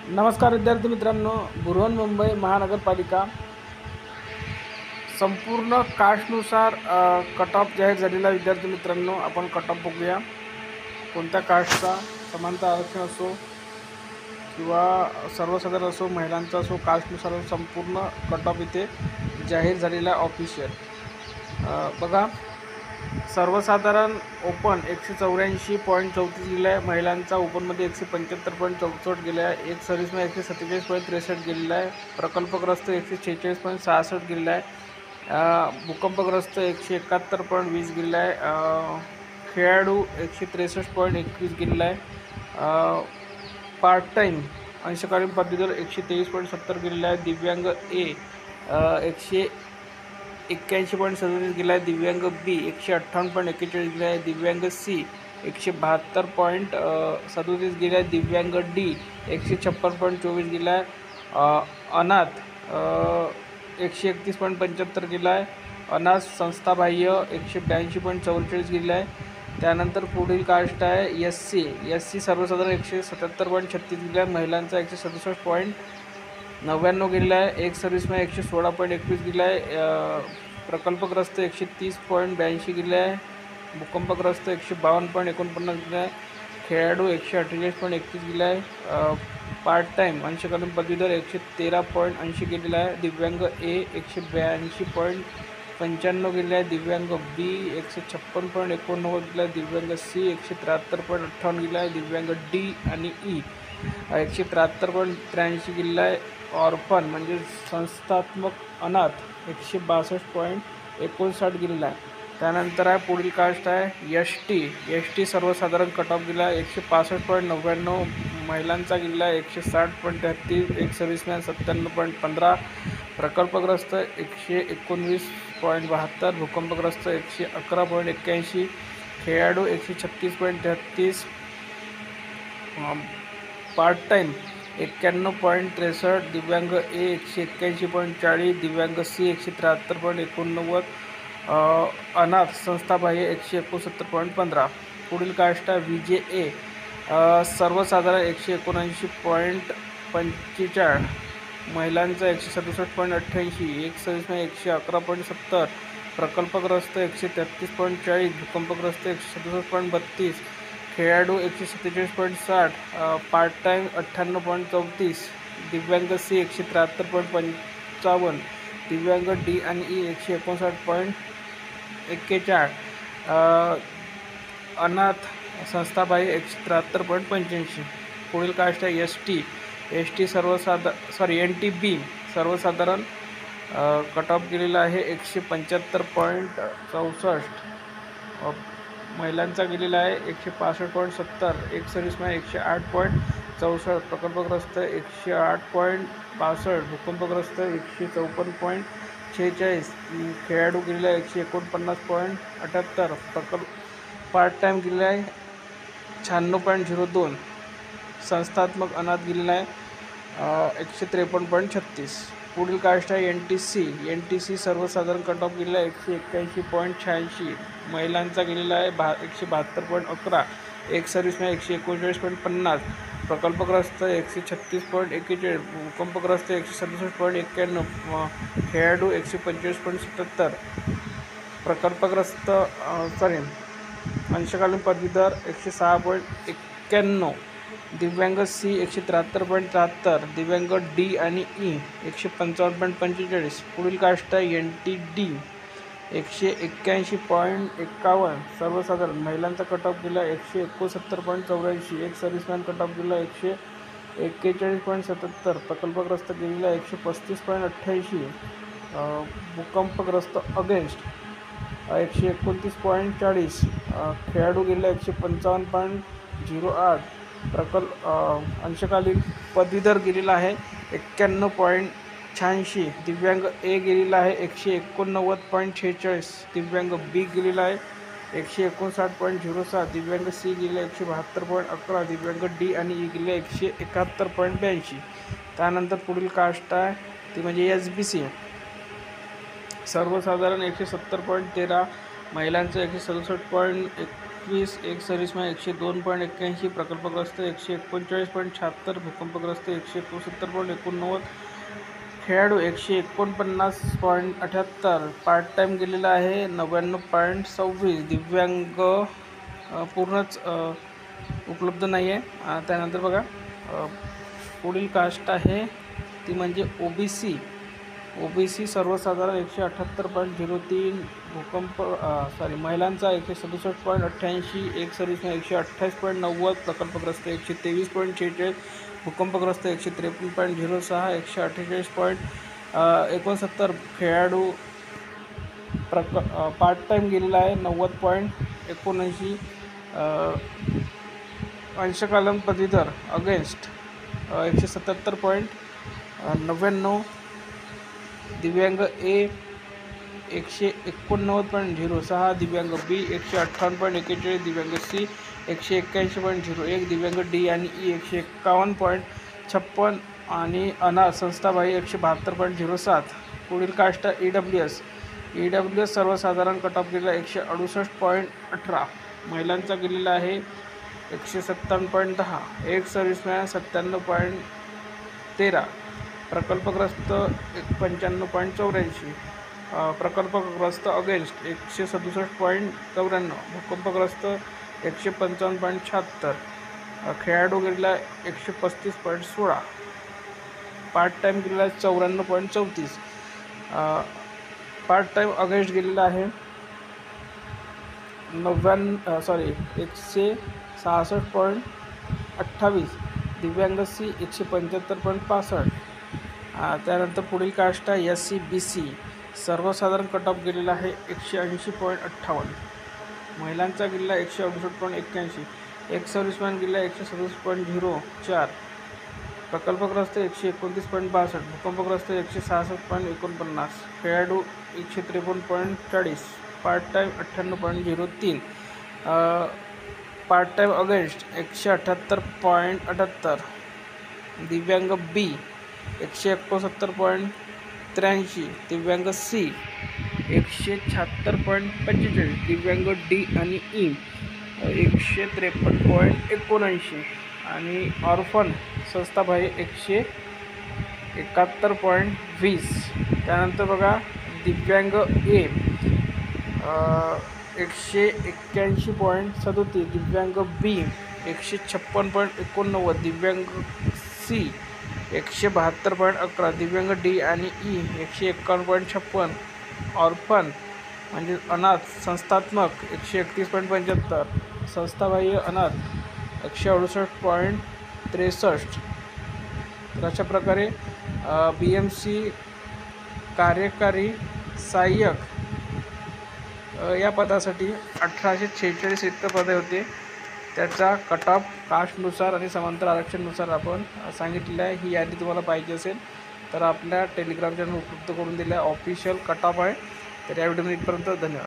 नमस्कार विद्यार्थी मित्रांनो, बृहन्मुंबई महानगरपालिका संपूर्ण कास्टनुसार कट ऑफ जाहीर झालेला. विद्यार्थी मित्रांनो, आपण कट ऑफ बघूया. कोणत्या कास्टचा, समानता आरक्षण असो किंवा सर्वसाधारण असो, महिलांचा असो, कास्टनुसार संपूर्ण कट ऑफ इथे जाहीर झालेला ऑफिशियल. बघा, सर्वसाधारण ओपन 184.34 गेला आहे. महिलांचा ओपनमध्ये 175.64 गेला आहे. एक सर्व्हिसमॅन 147.63 गेलेला आहे. प्रकल्पग्रस्त 146.66 गेलेला आहे. भूकंपग्रस्त 171.20 गेलेला आहे. खेळाडू 163.21 गेलेला आहे. पार्ट टाईम अंशकालीन पदवीधर 123.70 गेलेला आहे. दिव्यांग ए 181.37 गेला आहे. दिव्यांग बी 158.41 गेला आहे. दिव्यांग सी 172.37 गेला आहे. दिव्यांग डी 156.24 गेला आहे. अनाथ 131.75 गेला आहे. अनाथ संस्थाबाह्य 182.44 गेला आहे. त्यानंतर पुढील कास्ट आहे एस सी सर्वसाधारण 177.36 गेला आहे. महिलांचा 167.99 गेलेला आहे. एक सर्व्हिसमॅन 116.21 गेला आहे. प्रकल्पग्रस्त 130.82 गेले आहे. भूकंपग्रस्त 152.49 गेला आहे. खेळाडू 148.31 गेला आहे. पार्ट टाईम अंशकालीन पदवीधर 113.80 गेलेला आहे. दिव्यांग ए 182.95 गेले आहे. दिव्यांग बी 156.89 गेला आहे. दिव्यांग सी 173.58 गेला आहे. दिव्यांग डी आणि ई 173.83 गेलेला आहे. ऑर्फन म्हणजे संस्थात्मक अनाथ 162.59 गेलेला आहे. त्यानंतर आहे पुढील कास्ट आहे एस टी सर्वसाधारण कट ऑफ गेला आहे 165.99. महिलांचा गेलेला आहे 160.33. एक सर्व्हिसमॅन 97.15. प्रकल्पग्रस्त 119.72. भूकंपग्रस्त 111.81. खेळाडू 136.33. Part time 91.63. दिव्यांग ए 181.40. दिव्यांग सी 173.89. अनाथ संस्थाबाह्य 169.15. पुढील कास्ट आहे व्ही ए सर्वसाधारण 179.45. महिलांचा 167.88. एक सर्व्हिसमॅन 111.70. प्रकल्पग्रस्त 133.40. भूकंपग्रस्त 167.32. खेळाडू 147.60. Part time 98.34. दिव्यांग सी 173.55. दिव्यांग डी आणि ई 159.41. अनाथ संस्थाबाह्य 173.85. पुढील कास्ट आहे एस टी एन टी बी सर्वसाधारण कट ऑफ गेलेला आहे 175.64. महिलांचा गेलेला आहे 165.70. एक सर्व्हिसमॅन 108.64. प्रकल्पग्रस्त 108.62. भूकंपग्रस्त 154.46. खेळाडू गेलेला आहे 149.78. पार्ट टाईम गेलेला आहे 96.02. संस्थात्मक अनाथ गेलेला आहे 153.36. पुढील कास्ट आहे एन टी सी सर्वसाधारण कट ऑफ गेलेला आहे 181.86. महिलांचा गेलेला आहे 172.11. एक सर्व्हिसमॅन 139.50. प्रकल्पग्रस्त 136.41. भूकंपग्रस्त 167.91. खेळाडू 125.77. प्रकल्पग्रस्त अंशकालीन पदवीधर 106.91. दिव्यांग सी 173.73. दिव्यांग डी आणि ई 155.45. पुढील कास्ट आहे एन टी डी 181.51. सर्वसाधारण महिलांचा कट ऑफ गेला 169.84. एक सर्व्हिसमॅन कट ऑफ गेला 141.77. प्रकल्पग्रस्त गेलेला 135.88. भूकंपग्रस्त अगेन्स्ट 129.40. खेळाडू गेलेला 155.08. अंशकालीन पदवीधर गेलेला आहे 91.86. दिव्यांग ए गेलेला आहे 189.46. दिव्यांग बी गेलेला आहे 159.07. दिव्यांग सी गेले 172.11. दिव्यांग डी आणि ई गेले 171.82. त्यानंतर पुढील कास्ट आहे ती म्हणजे एस बी सी सर्वसाधारण 170.13. महिलांचं 167.1 121, एक सर्व्हिसमॅन 102.81, प्रकल्पग्रस्त 139.76, भूकंपग्रस्त 169.89, खेळाडू 149.78, पार्ट टाईम गेलेला आहे 99.26, दिव्यांग पूर्णच उपलब्ध नाही आहे. त्यानंतर बघा पुढील कास्ट आहे ती म्हणजे ओबीसी सर्वसाधारण 178.03, महिलांचा 167.88, एक सर्व्हिसमॅन 128.90, प्रकल्पग्रस्त 123.46, भूकंपग्रस्त 153.06, 148.69, खेळाडू पार्ट टाईम गेलेला आहे 90.79, अंशकालन पदवीधर अगेन्स्ट 177.99, दिव्यांग ए 189.06, दिव्यांग बी 158.41, दिव्यांग सी 181.01, दिव्यांग डी आणि ई 151.56 आणि अनाथ संस्थाबाह्य 172.07. पुढील कास्ट EWS सर्वसाधारण कट ऑफ गेलेला 168.18, महिलांचा गेलेला आहे 157.10, एक सर्व्हिसमॅन 97.13, प्रकल्पग्रस्त 95.84, प्रकल्पग्रस्त अगेन्स्ट 167.94, भूकंपग्रस्त 155.76, खेळाडू गेलेला 135.16, पार्ट टाईम गेलेला 94.34, पार्ट टाईम अगेन्स्ट गेलेला आहे 166.28, दिव्यांग सी 175.65. त्यानंतर पुढील कास्ट आहे SC/BC सर्वसाधारण कट ऑफ गेलेला आहे 180.58, महिलांचा गेलेला 168.81, एक सर्व्हिसमॅन गेलेला 137.04, प्रकल्पग्रस्त 129.62, भूकंपग्रस्त 166.49, खेळाडू 153.40, part time 98.03, part time against 178.78, दिव्यांग बी 169.83, दिव्यांग सी 176.45, दिव्यांग डी आणि ई 153.79 आणि ऑर्फन संस्थाबाह्य 171.20. त्यानंतर बघा दिव्यांग ए 181.37, दिव्यांग बी 156.89, दिव्यांग सी 172.11, दिव्यांग डी आणि ई 151.56, ऑर्फन म्हणजे अनाथ संस्थात्मक 131.75, संस्थाबाह्य अनाथ 168.63. तर अशा प्रकारे BMC कार्यकारी सहाय्यक या पदासाठी 1846 रिक्त पदे होते. त्याचा कट ऑफ कास्टनुसार आणि समांतर आरक्षणानुसार आपण सांगितलेलं आहे. ही यादी तुम्हाला पाहिजे असेल तर आपल्या टेलिग्राम चॅनल उपलब्ध करून दिल्या ऑफिशियल कट ऑफ आहे. तर या व्हिडिओमध्ये इथपर्यंत. धन्यवाद.